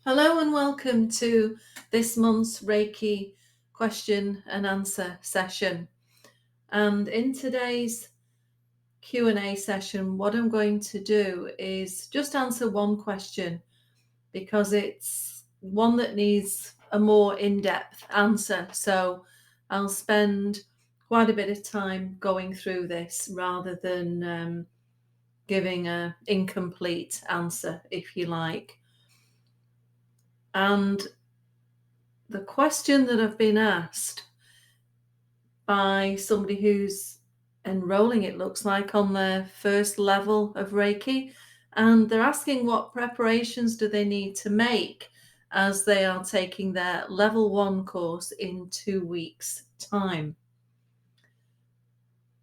Hello and welcome to this month's Reiki question and answer session. And in today's Q&A session, what I'm going to do is just answer one question because it's one that needs a more in-depth answer. So I'll spend quite a bit of time going through this rather than giving an incomplete answer, if you like. And the question that I've been asked by somebody who's enrolling, it looks like, on their first level of Reiki, and they're asking what preparations do they need to make as they are taking their level 1 course in 2 weeks' time.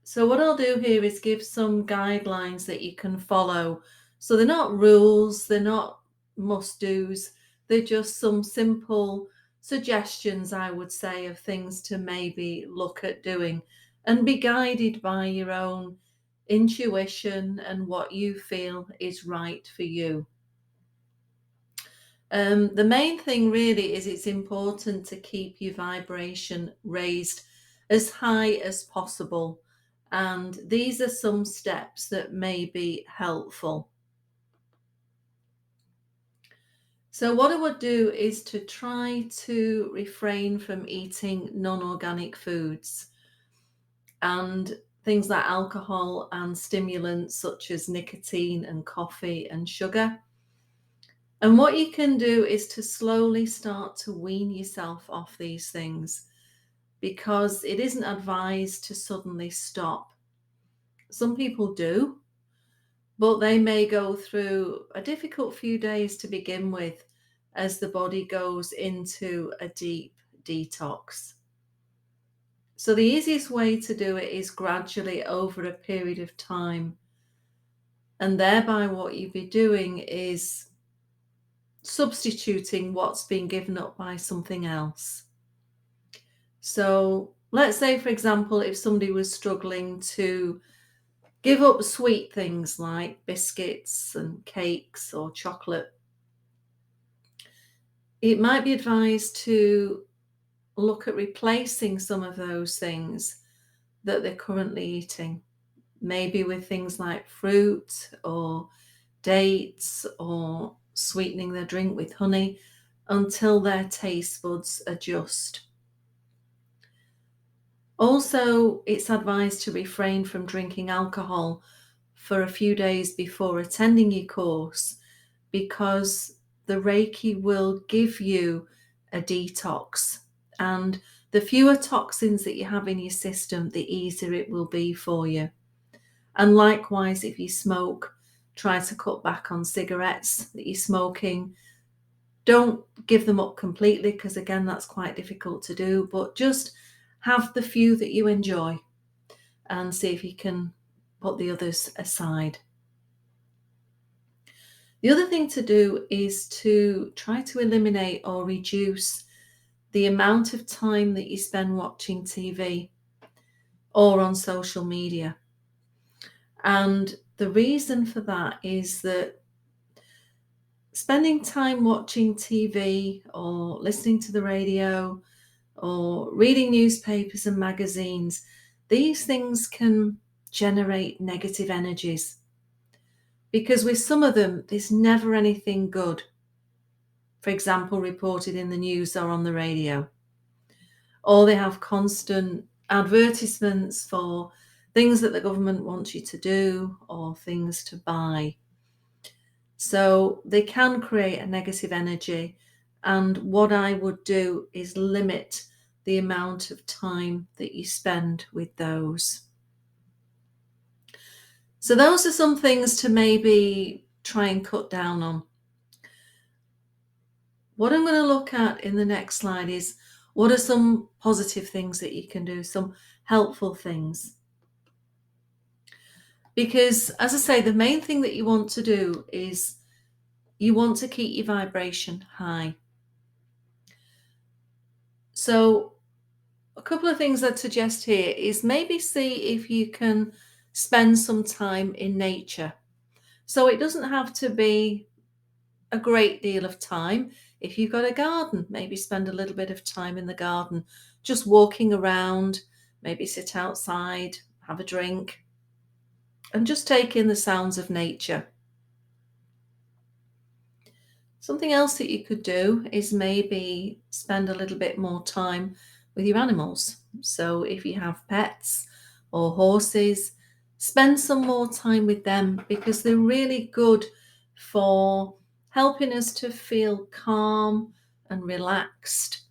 So what I'll do here is give some guidelines that you can follow. So they're not rules, they're not must-dos, they're just some simple suggestions, I would say, of things to maybe look at doing and be guided by your own intuition and what you feel is right for you. The main thing really is it's important to keep your vibration raised as high as possible. And these are some steps that may be helpful. So what I would do is to try to refrain from eating non-organic foods and things like alcohol and stimulants such as nicotine and coffee and sugar. And what you can do is to slowly start to wean yourself off these things, because it isn't advised to suddenly stop. Some people do, but they may go through a difficult few days to begin with as the body goes into a deep detox. So the easiest way to do it is gradually over a period of time. And thereby what you'd be doing is substituting what's been given up by something else. So let's say, for example, if somebody was struggling to give up sweet things like biscuits and cakes or chocolate, it might be advised to look at replacing some of those things that they're currently eating, maybe with things like fruit or dates, or sweetening their drink with honey until their taste buds adjust. Also, it's advised to refrain from drinking alcohol for a few days before attending your course, because the Reiki will give you a detox, and the fewer toxins that you have in your system, the easier it will be for you. And likewise, if you smoke, try to cut back on cigarettes that you're smoking. Don't give them up completely, because again, that's quite difficult to do, but just have the few that you enjoy and see if you can put the others aside. The other thing to do is to try to eliminate or reduce the amount of time that you spend watching TV or on social media. And the reason for that is that spending time watching TV or listening to the radio or reading newspapers and magazines, these things can generate negative energies, because with some of them, there's never anything good, for example, reported in the news or on the radio. Or they have constant advertisements for things that the government wants you to do or things to buy. So they can create a negative energy. And what I would do is limit the amount of time that you spend with those. So those are some things to maybe try and cut down on. What I'm going to look at in the next slide is what are some positive things that you can do, some helpful things. Because, as I say, the main thing that you want to do is you want to keep your vibration high. So a couple of things I'd suggest here is maybe see if you can spend some time in nature. So it doesn't have to be a great deal of time. If you've got a garden, maybe spend a little bit of time in the garden, just walking around, maybe sit outside, have a drink, and just take in the sounds of nature. Something else that you could do is maybe spend a little bit more time with your animals. So if you have pets or horses, spend some more time with them, because they're really good for helping us to feel calm and relaxed.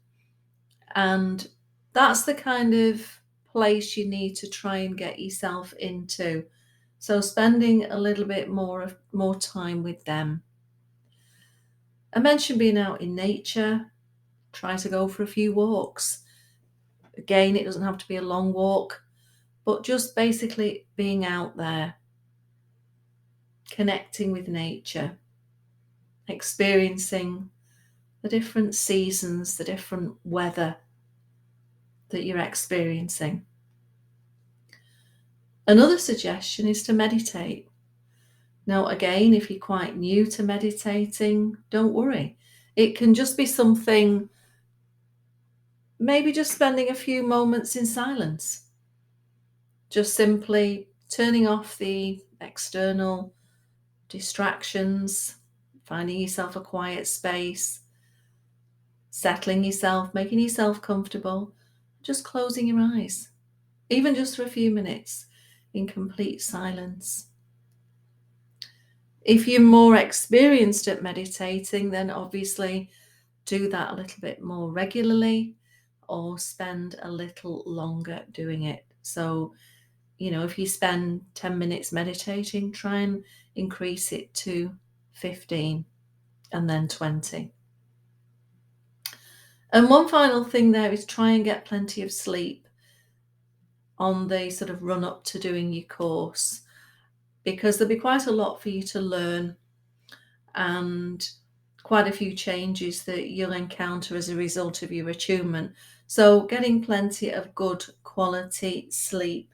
And that's the kind of place you need to try and get yourself into. So spending a little bit more time with them. I mentioned being out in nature. Try to go for a few walks. Again, it doesn't have to be a long walk, but just basically being out there, connecting with nature, experiencing the different seasons, the different weather that you're experiencing. Another suggestion is to meditate. Now, again, if you're quite new to meditating, don't worry. It can just be something, maybe just spending a few moments in silence, just simply turning off the external distractions, finding yourself a quiet space, settling yourself, making yourself comfortable, just closing your eyes, even just for a few minutes in complete silence. If you're more experienced at meditating, then obviously do that a little bit more regularly or spend a little longer doing it. So, if you spend 10 minutes meditating, try and increase it to 15 and then 20. And one final thing there is try and get plenty of sleep on the sort of run up to doing your course, because there'll be quite a lot for you to learn and quite a few changes that you'll encounter as a result of your attunement. So getting plenty of good quality sleep.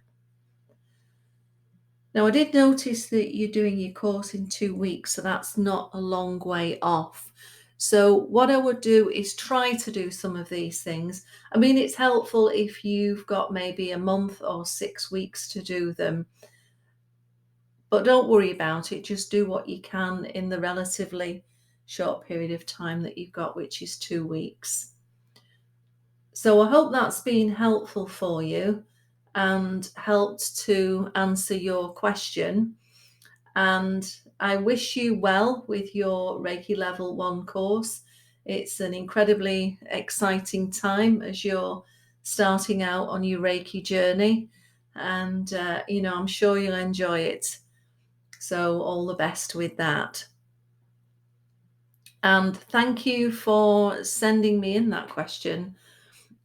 Now, I did notice that you're doing your course in 2 weeks, so that's not a long way off. So what I would do is try to do some of these things. I mean, it's helpful if you've got maybe a month or 6 weeks to do them, but don't worry about it. Just do what you can in the relatively short period of time that you've got, which is 2 weeks. So I hope that's been helpful for you and helped to answer your question. And I wish you well with your Reiki Level 1 course. It's an incredibly exciting time as you're starting out on your Reiki journey. And, I'm sure you'll enjoy it. So all the best with that. And thank you for sending me in that question.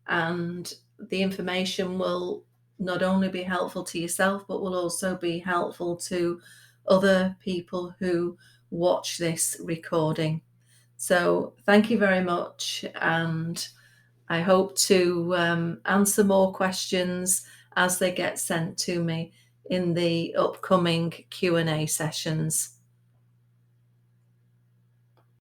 And the information will not only be helpful to yourself, but will also be helpful to other people who watch this recording. So thank you very much. And I hope to answer more questions as they get sent to me in the upcoming Q&A sessions.